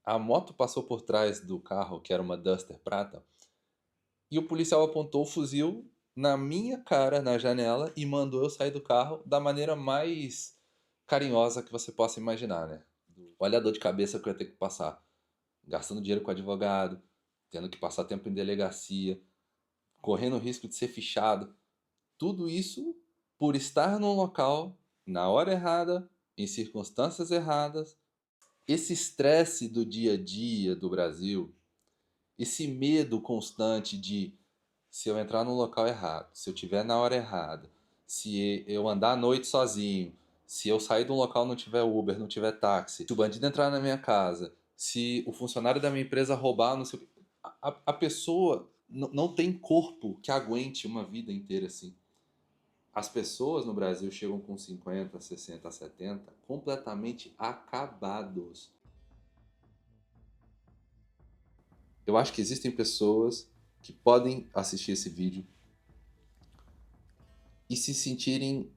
A moto passou por trás do carro, que era uma Duster prata, e o policial apontou o fuzil na minha cara, na janela, e mandou eu sair do carro da maneira mais carinhosa que você possa imaginar, né. Olha a dor de cabeça que eu ia ter que passar, gastando dinheiro com advogado, tendo que passar tempo em delegacia, correndo o risco de ser fichado. Tudo isso por estar num local, na hora errada, em circunstâncias erradas. Esse estresse do dia a dia do Brasil, esse medo constante de se eu entrar no local errado, se eu estiver na hora errada, se eu andar à noite sozinho, se eu sair de um local e não tiver Uber, não tiver táxi, se o bandido entrar na minha casa, se o funcionário da minha empresa roubar, não sei o quê. A pessoa não tem corpo que aguente uma vida inteira assim. As pessoas no Brasil chegam com 50, 60, 70 completamente acabados. Eu acho que existem pessoas que podem assistir esse vídeo e se sentirem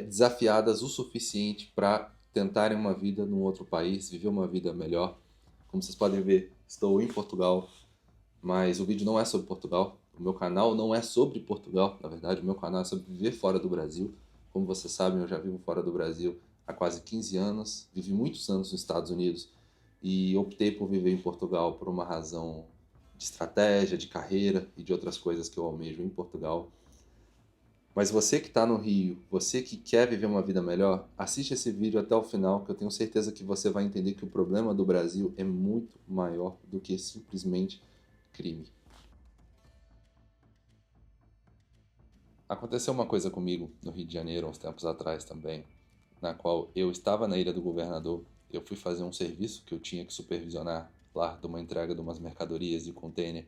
desafiadas o suficiente para tentarem uma vida num outro país, viver uma vida melhor. Como vocês podem ver, estou em Portugal, mas o vídeo não é sobre Portugal. O meu canal não é sobre Portugal, na verdade, o meu canal é sobre viver fora do Brasil. Como vocês sabem, eu já vivo fora do Brasil há quase 15 anos, vivi muitos anos nos Estados Unidos e optei por viver em Portugal por uma razão de estratégia, de carreira e de outras coisas que eu almejo em Portugal. Mas você que está no Rio, você que quer viver uma vida melhor, assiste esse vídeo até o final, que eu tenho certeza que você vai entender que o problema do Brasil é muito maior do que simplesmente crime. Aconteceu uma coisa comigo no Rio de Janeiro, uns tempos atrás também, na qual eu estava na Ilha do Governador, eu fui fazer um serviço que eu tinha que supervisionar lá de uma entrega de umas mercadorias de container.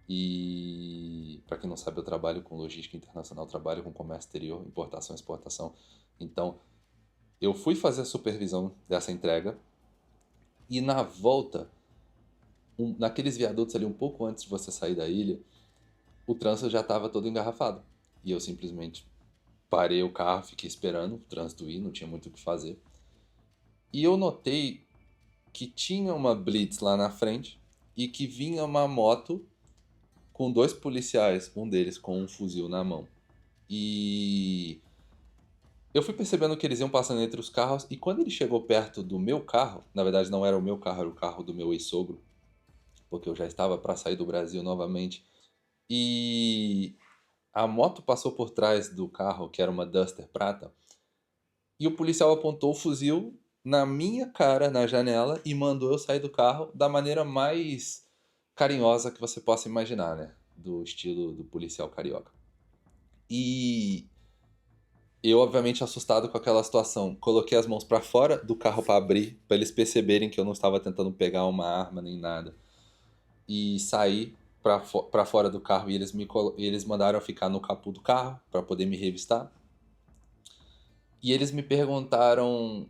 E, para quem não sabe, eu trabalho com logística internacional, trabalho com comércio exterior, importação e exportação. Então, eu fui fazer a supervisão dessa entrega e na volta, naqueles viadutos ali um pouco antes de você sair da ilha, o trânsito já estava todo engarrafado. E eu simplesmente parei o carro, fiquei esperando o trânsito ir, não tinha muito o que fazer. E eu notei que tinha uma blitz lá na frente e que vinha uma moto com dois policiais, um deles com um fuzil na mão. E eu fui percebendo que eles iam passando entre os carros, e quando ele chegou perto do meu carro, na verdade não era o meu carro, era o carro do meu ex-sogro, porque eu já estava para sair do Brasil novamente, e a moto passou por trás do carro, que era uma Duster prata, e o policial apontou o fuzil na minha cara, na janela, e mandou eu sair do carro da maneira mais carinhosa que você possa imaginar, né? Do estilo do policial carioca. E eu, obviamente, assustado com aquela situação, coloquei as mãos pra fora do carro pra abrir, pra eles perceberem que eu não estava tentando pegar uma arma nem nada. E saí pra fora do carro e eles mandaram eu ficar no capô do carro pra poder me revistar. E eles me perguntaram,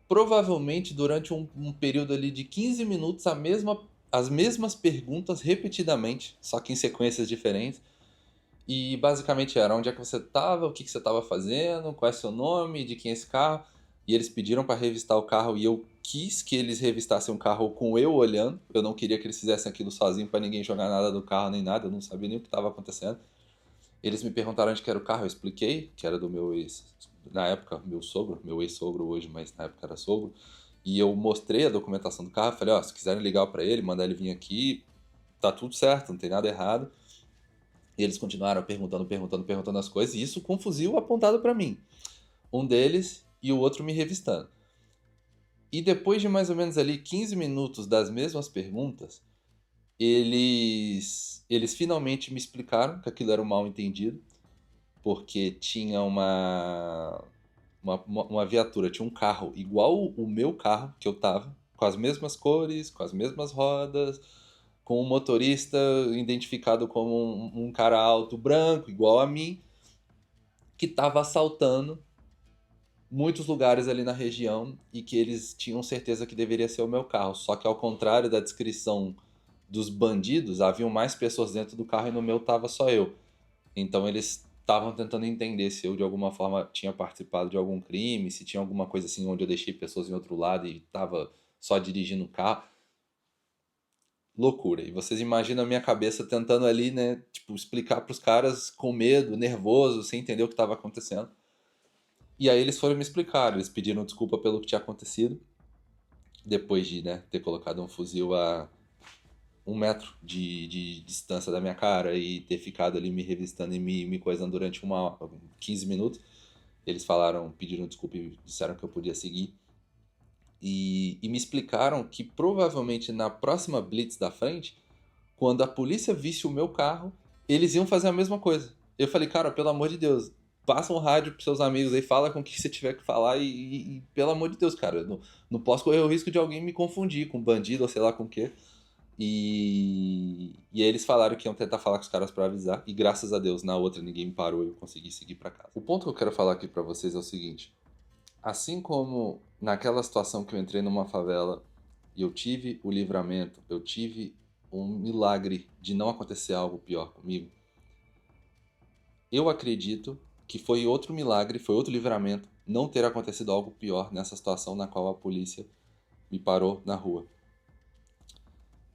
provavelmente durante um período ali de 15 minutos, as mesmas perguntas repetidamente, só que em sequências diferentes. E basicamente era onde é que você estava, o que você estava fazendo, qual é seu nome, de quem é esse carro. E eles pediram para revistar o carro e eu quis que eles revistassem o carro com eu olhando. Eu não queria que eles fizessem aquilo sozinho para ninguém jogar nada do carro nem nada, eu não sabia nem o que estava acontecendo. Eles me perguntaram onde que era o carro, eu expliquei que era do meu ex, na época meu sogro, meu ex-sogro hoje, mas na época era sogro. E eu mostrei a documentação do carro, falei, ó, se quiserem ligar para ele, mandar ele vir aqui, tá tudo certo, não tem nada errado. E eles continuaram perguntando as coisas, e isso com um fuzil apontado para mim. Um deles e o outro me revistando. E depois de mais ou menos ali 15 minutos das mesmas perguntas, eles finalmente me explicaram que aquilo era um mal entendido, porque tinha uma viatura, tinha um carro igual o meu carro que eu tava, com as mesmas cores, com as mesmas rodas, com um motorista identificado como um cara alto, branco, igual a mim, que estava assaltando muitos lugares ali na região e que eles tinham certeza que deveria ser o meu carro. Só que ao contrário da descrição dos bandidos, haviam mais pessoas dentro do carro e no meu tava só eu. Então eles estavam tentando entender se eu de alguma forma tinha participado de algum crime, se tinha alguma coisa assim onde eu deixei pessoas em outro lado e tava só dirigindo o carro. loucura. E vocês imaginam a minha cabeça tentando ali, né, tipo, explicar pros caras com medo, nervoso, sem entender o que estava acontecendo. E aí eles foram me explicar, eles pediram desculpa pelo que tinha acontecido, depois de, né, ter colocado um fuzil a 1 metro de distância da minha cara e ter ficado ali me revistando e me coisando durante 15 minutos. Eles falaram, pediram desculpa e disseram que eu podia seguir. E me explicaram que provavelmente na próxima blitz da frente, quando a polícia visse o meu carro, eles iam fazer a mesma coisa. Eu falei, cara, pelo amor de Deus, passa um rádio pros seus amigos aí, fala com o que você tiver que falar e pelo amor de Deus, cara, eu não posso correr o risco de alguém me confundir com bandido ou sei lá com o quê. E aí eles falaram que iam tentar falar com os caras pra avisar. E graças a Deus, na outra ninguém me parou e eu consegui seguir pra casa. O ponto que eu quero falar aqui pra vocês é o seguinte. Assim como naquela situação que eu entrei numa favela e eu tive o livramento, eu tive um milagre de não acontecer algo pior comigo, eu acredito que foi outro milagre, foi outro livramento não ter acontecido algo pior nessa situação na qual a polícia me parou na rua.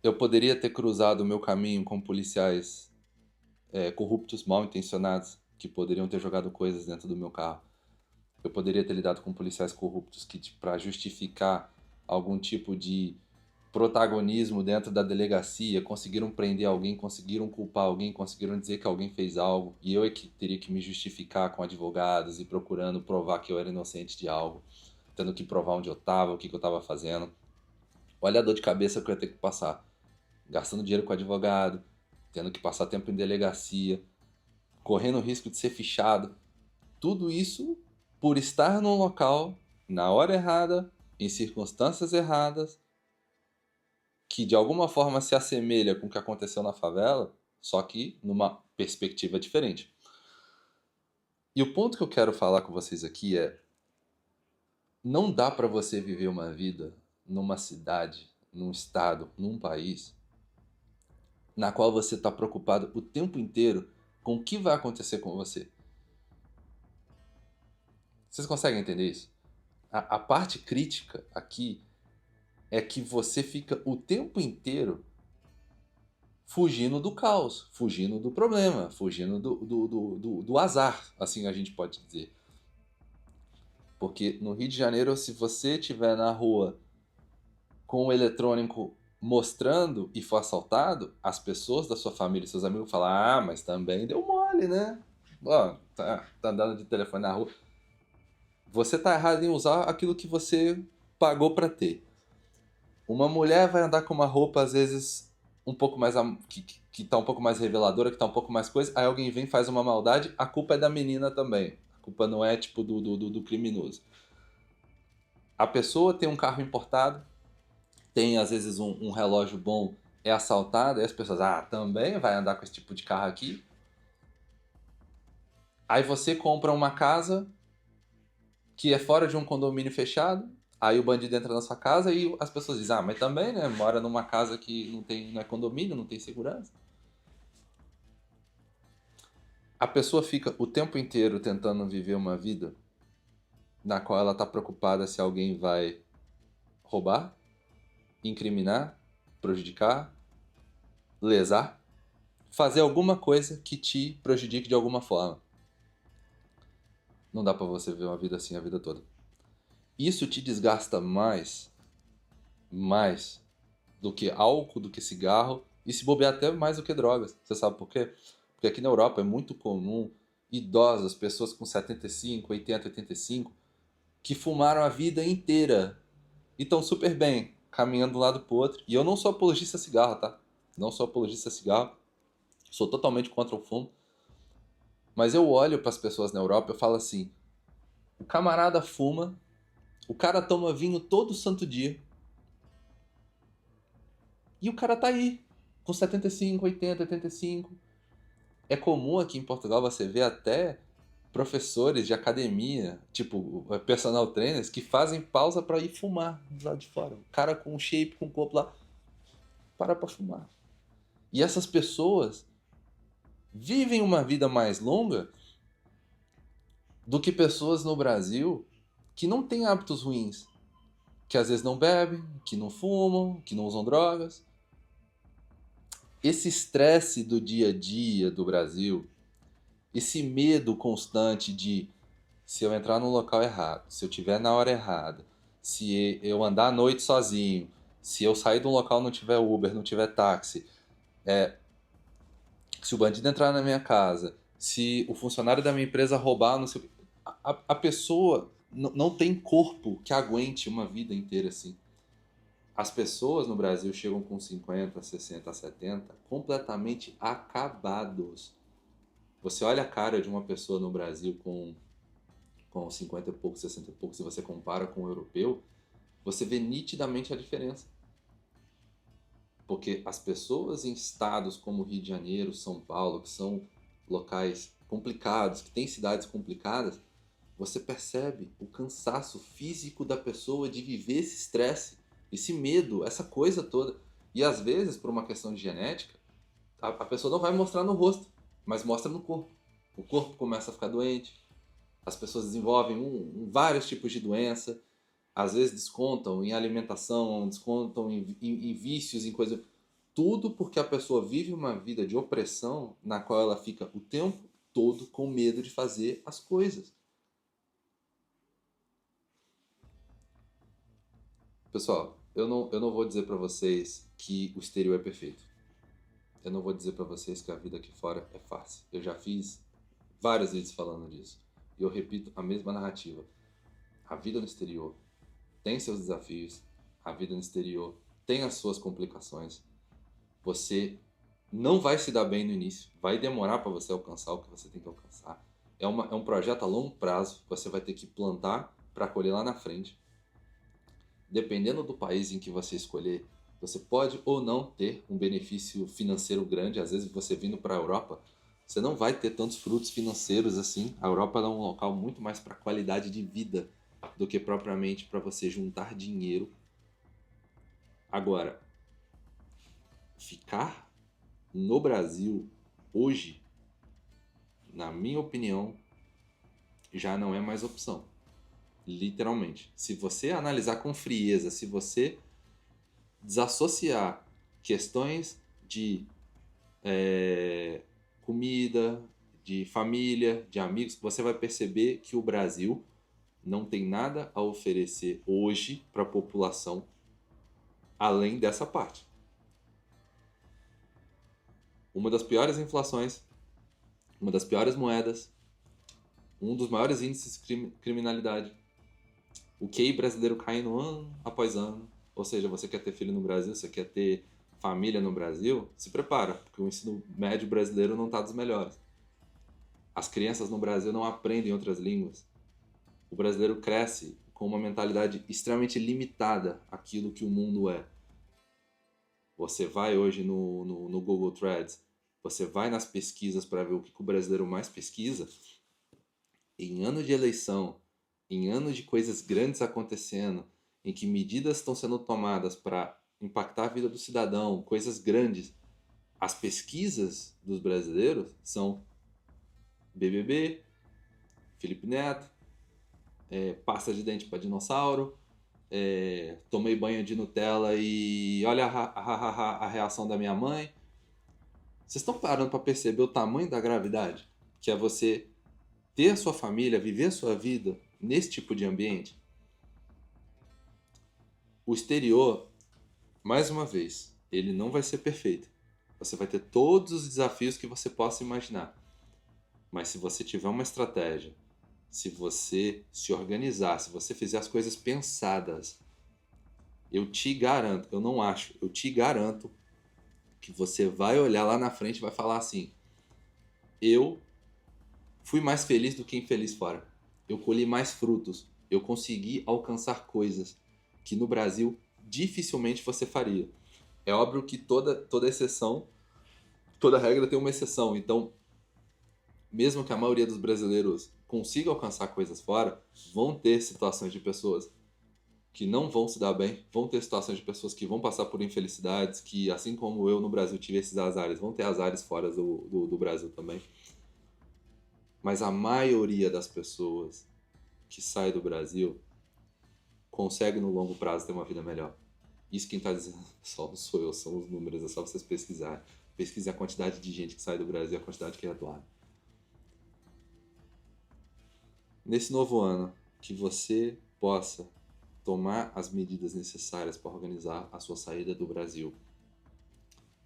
Eu poderia ter cruzado o meu caminho com policiais corruptos, mal intencionados, que poderiam ter jogado coisas dentro do meu carro. Eu poderia ter lidado com policiais corruptos que, para justificar algum tipo de protagonismo dentro da delegacia, conseguiram prender alguém, conseguiram culpar alguém, conseguiram dizer que alguém fez algo, e eu é que teria que me justificar com advogados e procurando provar que eu era inocente de algo, tendo que provar onde eu estava, o que eu estava fazendo. Olha a dor de cabeça que eu ia ter que passar. Gastando dinheiro com advogado, tendo que passar tempo em delegacia, correndo o risco de ser fichado. Tudo isso por estar num local, na hora errada, em circunstâncias erradas, que de alguma forma se assemelha com o que aconteceu na favela, só que numa perspectiva diferente. E o ponto que eu quero falar com vocês aqui é: não dá para você viver uma vida numa cidade, num estado, num país, na qual você está preocupado o tempo inteiro com o que vai acontecer com você. Vocês conseguem entender isso? A parte crítica aqui é que você fica o tempo inteiro fugindo do caos, fugindo do problema, fugindo do azar, assim a gente pode dizer. Porque no Rio de Janeiro, se você estiver na rua com o eletrônico mostrando e for assaltado, as pessoas da sua família e seus amigos falam: ah, mas também deu mole, né? Ó, tá andando de telefone na rua. Você tá errado em usar aquilo que você pagou para ter. Uma mulher vai andar com uma roupa, às vezes, um pouco mais. Que tá um pouco mais reveladora, que tá um pouco mais coisa. Aí alguém vem e faz uma maldade, a culpa é da menina também. A culpa não é, tipo, do criminoso. A pessoa tem um carro importado, tem, às vezes, um relógio bom, é assaltada, e as pessoas, ah, também vai andar com esse tipo de carro aqui. Aí você compra uma casa que é fora de um condomínio fechado, aí o bandido entra na sua casa e as pessoas dizem, ah, mas também, né, mora numa casa que não é condomínio, não tem segurança. A pessoa fica o tempo inteiro tentando viver uma vida na qual ela está preocupada se alguém vai roubar, incriminar, prejudicar, lesar, fazer alguma coisa que te prejudique de alguma forma. Não dá pra você viver uma vida assim a vida toda. Isso te desgasta mais do que álcool, do que cigarro e se bobear até mais do que drogas. Você sabe por quê? Porque aqui na Europa é muito comum idosos, pessoas com 75, 80, 85, que fumaram a vida inteira e estão super bem, caminhando de um lado pro outro. E eu não sou apologista a cigarro, tá? Não sou apologista a cigarro. Sou totalmente contra o fumo. Mas eu olho para as pessoas na Europa e eu falo assim: o camarada fuma, o cara toma vinho todo santo dia. E o cara tá aí, com 75, 80, 85. É comum aqui em Portugal você ver até professores de academia, tipo personal trainers, que fazem pausa para ir fumar do lado de fora. O cara com um shape, com o corpo lá, para pra fumar. E essas pessoas vivem uma vida mais longa do que pessoas no Brasil que não têm hábitos ruins. Que às vezes não bebem, que não fumam, que não usam drogas. esse estresse do dia a dia do Brasil, esse medo constante de se eu entrar no local errado, se eu estiver na hora errada, se eu andar à noite sozinho, se eu sair de um local e não tiver Uber, não tiver táxi, se o bandido entrar na minha casa, se o funcionário da minha empresa roubar, não sei, a pessoa não tem corpo que aguente uma vida inteira assim. As pessoas no Brasil chegam com 50, 60, 70 completamente acabados. Você olha a cara de uma pessoa no Brasil com 50 e poucos, 60 e poucos, e você compara com o europeu, você vê nitidamente a diferença. Porque as pessoas em estados como Rio de Janeiro, São Paulo, que são locais complicados, que têm cidades complicadas, você percebe o cansaço físico da pessoa de viver esse estresse, esse medo, essa coisa toda. E às vezes, por uma questão de genética, a pessoa não vai mostrar no rosto, mas mostra no corpo. O corpo começa a ficar doente, as pessoas desenvolvem vários tipos de doença, às vezes descontam em alimentação, descontam em vícios, em coisas. Tudo porque a pessoa vive uma vida de opressão na qual ela fica o tempo todo com medo de fazer as coisas. Pessoal, eu não vou dizer para vocês que o exterior é perfeito. Eu não vou dizer para vocês que a vida aqui fora é fácil. Eu já fiz vários vídeos falando disso. E eu repito a mesma narrativa. A vida no exterior tem seus desafios. A vida no exterior tem as suas complicações. Você não vai se dar bem no início. Vai demorar para você alcançar o que você tem que alcançar. É um projeto a longo prazo. Você vai ter que plantar para colher lá na frente. Dependendo do país em que você escolher, você pode ou não ter um benefício financeiro grande. Às vezes você vindo para a Europa, você não vai ter tantos frutos financeiros assim. A Europa é um local muito mais para qualidade de vida do que propriamente para você juntar dinheiro. Agora, ficar no Brasil hoje, na minha opinião, já não é mais opção. Literalmente. Se você analisar com frieza, se você desassociar questões de comida, de família, de amigos, você vai perceber que o Brasil não tem nada a oferecer hoje para a população além dessa parte. Uma das piores inflações, uma das piores moedas, um dos maiores índices de criminalidade. O QI brasileiro caindo ano após ano. Ou seja, você quer ter filho no Brasil, você quer ter família no Brasil, se prepara, porque o ensino médio brasileiro não está dos melhores. As crianças no Brasil não aprendem outras línguas. O brasileiro cresce com uma mentalidade extremamente limitada àquilo que o mundo é. Você vai hoje no Google Trends, você vai nas pesquisas para ver o que o brasileiro mais pesquisa. Em ano de eleição, em ano de coisas grandes acontecendo, em que medidas estão sendo tomadas para impactar a vida do cidadão, coisas grandes, as pesquisas dos brasileiros são BBB, Felipe Neto, pasta de dente para dinossauro, tomei banho de Nutella e olha a reação da minha mãe. Vocês estão parando para perceber o tamanho da gravidade? Que é você ter a sua família, viver a sua vida nesse tipo de ambiente? O exterior, mais uma vez, ele não vai ser perfeito. Você vai ter todos os desafios que você possa imaginar. Mas se você tiver uma estratégia, se você se organizar, se você fizer as coisas pensadas, eu te garanto, eu não acho, eu te garanto que você vai olhar lá na frente e vai falar assim: eu fui mais feliz do que infeliz fora. Eu colhi mais frutos. Eu consegui alcançar coisas que no Brasil dificilmente você faria. É óbvio que toda exceção, toda regra tem uma exceção. Então, mesmo que a maioria dos brasileiros consiga alcançar coisas fora, vão ter situações de pessoas que não vão se dar bem, vão ter situações de pessoas que vão passar por infelicidades, que assim como eu no Brasil tive esses azares, vão ter azares fora do Brasil também. Mas a maioria das pessoas que sai do Brasil consegue no longo prazo ter uma vida melhor. Isso quem está dizendo só não sou eu, são os números, é só vocês pesquisarem. Pesquise a quantidade de gente que sai do Brasil e a quantidade que retorna. Nesse novo ano, que você possa tomar as medidas necessárias para organizar a sua saída do Brasil.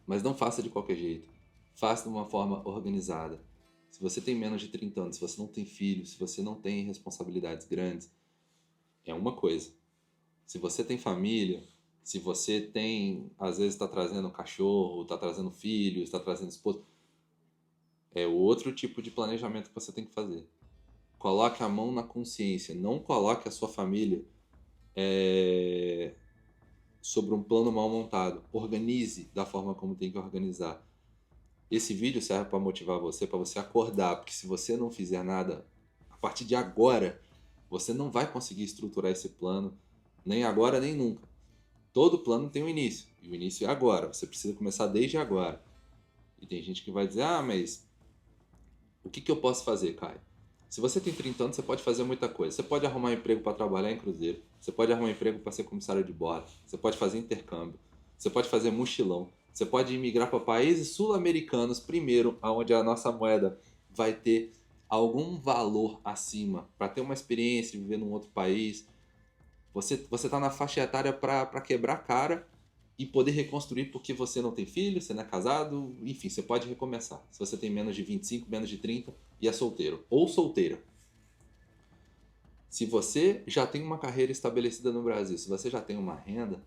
Mas não faça de qualquer jeito. Faça de uma forma organizada. Se você tem menos de 30 anos, se você não tem filhos, se você não tem responsabilidades grandes, é uma coisa. Se você tem família, se você tem, às vezes está trazendo cachorro, está trazendo filhos, está trazendo esposa, é outro tipo de planejamento que você tem que fazer. Coloque a mão na consciência, não coloque a sua família sobre um plano mal montado. Organize da forma como tem que organizar. Esse vídeo serve para motivar você, para você acordar, porque se você não fizer nada, a partir de agora, você não vai conseguir estruturar esse plano, nem agora, nem nunca. Todo plano tem um início, e o início é agora, você precisa começar desde agora. E tem gente que vai dizer, mas o que eu posso fazer, Caio? Se você tem 30 anos, você pode fazer muita coisa. Você pode arrumar um emprego para trabalhar em cruzeiro. Você pode arrumar um emprego para ser comissário de bordo. Você pode fazer intercâmbio. Você pode fazer mochilão. Você pode imigrar para países sul-americanos primeiro, onde a nossa moeda vai ter algum valor acima, para ter uma experiência de viver num outro país. Você está na faixa etária para quebrar a cara e poder reconstruir porque você não tem filho, você não é casado, enfim, você pode recomeçar. Se você tem menos de 25, menos de 30 e é solteiro ou solteira. Se você já tem uma carreira estabelecida no Brasil, se você já tem uma renda,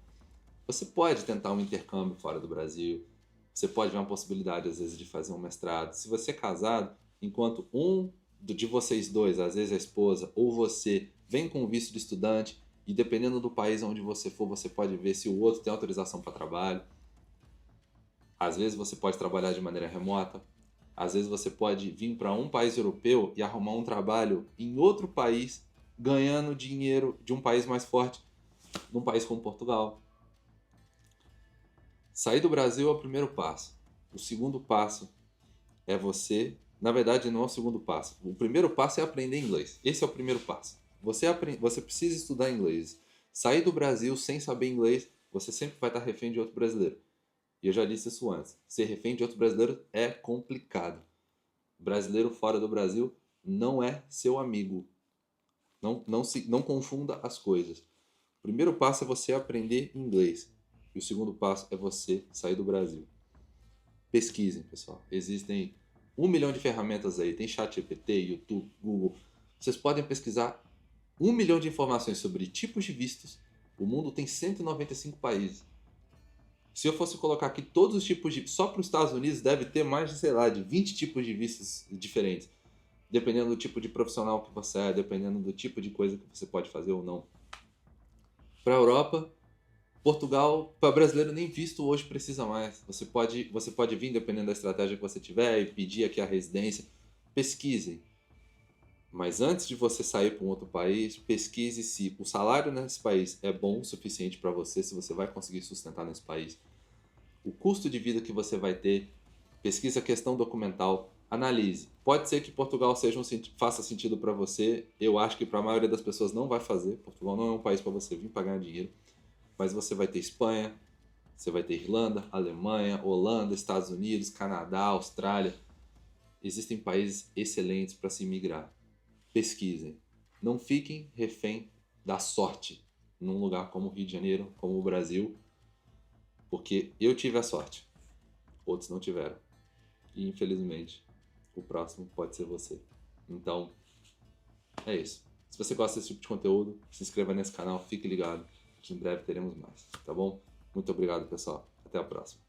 você pode tentar um intercâmbio fora do Brasil, você pode ver uma possibilidade às vezes de fazer um mestrado. Se você é casado, enquanto um de vocês dois, às vezes a esposa ou você, vem com visto de estudante, e dependendo do país onde você for, você pode ver se o outro tem autorização para trabalho. Às vezes você pode trabalhar de maneira remota. Às vezes você pode vir para um país europeu e arrumar um trabalho em outro país, ganhando dinheiro de um país mais forte, num país como Portugal. Sair do Brasil é o primeiro passo. O segundo passo é você... Na verdade, não é o segundo passo. O primeiro passo é aprender inglês. Esse é o primeiro passo. Você precisa estudar inglês. Sair do Brasil sem saber inglês, você sempre vai estar refém de outro brasileiro. E eu já disse isso antes. Ser refém de outro brasileiro é complicado. Brasileiro fora do Brasil não é seu amigo. Não confunda as coisas. O primeiro passo é você aprender inglês. E o segundo passo é você sair do Brasil. Pesquisem, pessoal. Existem 1 milhão de ferramentas aí. Tem ChatGPT, YouTube, Google. Vocês podem pesquisar 1 milhão de informações sobre tipos de vistos. O mundo tem 195 países. Se eu fosse colocar aqui todos os tipos de... Só para os Estados Unidos deve ter mais de, sei lá, de 20 tipos de vistos diferentes. Dependendo do tipo de profissional que você é, dependendo do tipo de coisa que você pode fazer ou não. Para a Europa, Portugal, para brasileiro nem visto hoje precisa mais. Você pode vir, dependendo da estratégia que você tiver, e pedir aqui a residência. Pesquisem. Mas antes de você sair para um outro país, pesquise se o salário nesse país é bom o suficiente para você, se você vai conseguir sustentar nesse país. O custo de vida que você vai ter, pesquise a questão documental, analise. Pode ser que Portugal faça sentido para você, eu acho que para a maioria das pessoas não vai fazer. Portugal não é um país para você vir pagar dinheiro, mas você vai ter Espanha, você vai ter Irlanda, Alemanha, Holanda, Estados Unidos, Canadá, Austrália. Existem países excelentes para se imigrar. Pesquisem. Não fiquem refém da sorte num lugar como o Rio de Janeiro, como o Brasil, porque eu tive a sorte, outros não tiveram. E infelizmente, o próximo pode ser você. Então, é isso. Se você gosta desse tipo de conteúdo, se inscreva nesse canal, fique ligado, que em breve teremos mais, tá bom? Muito obrigado, pessoal. Até a próxima.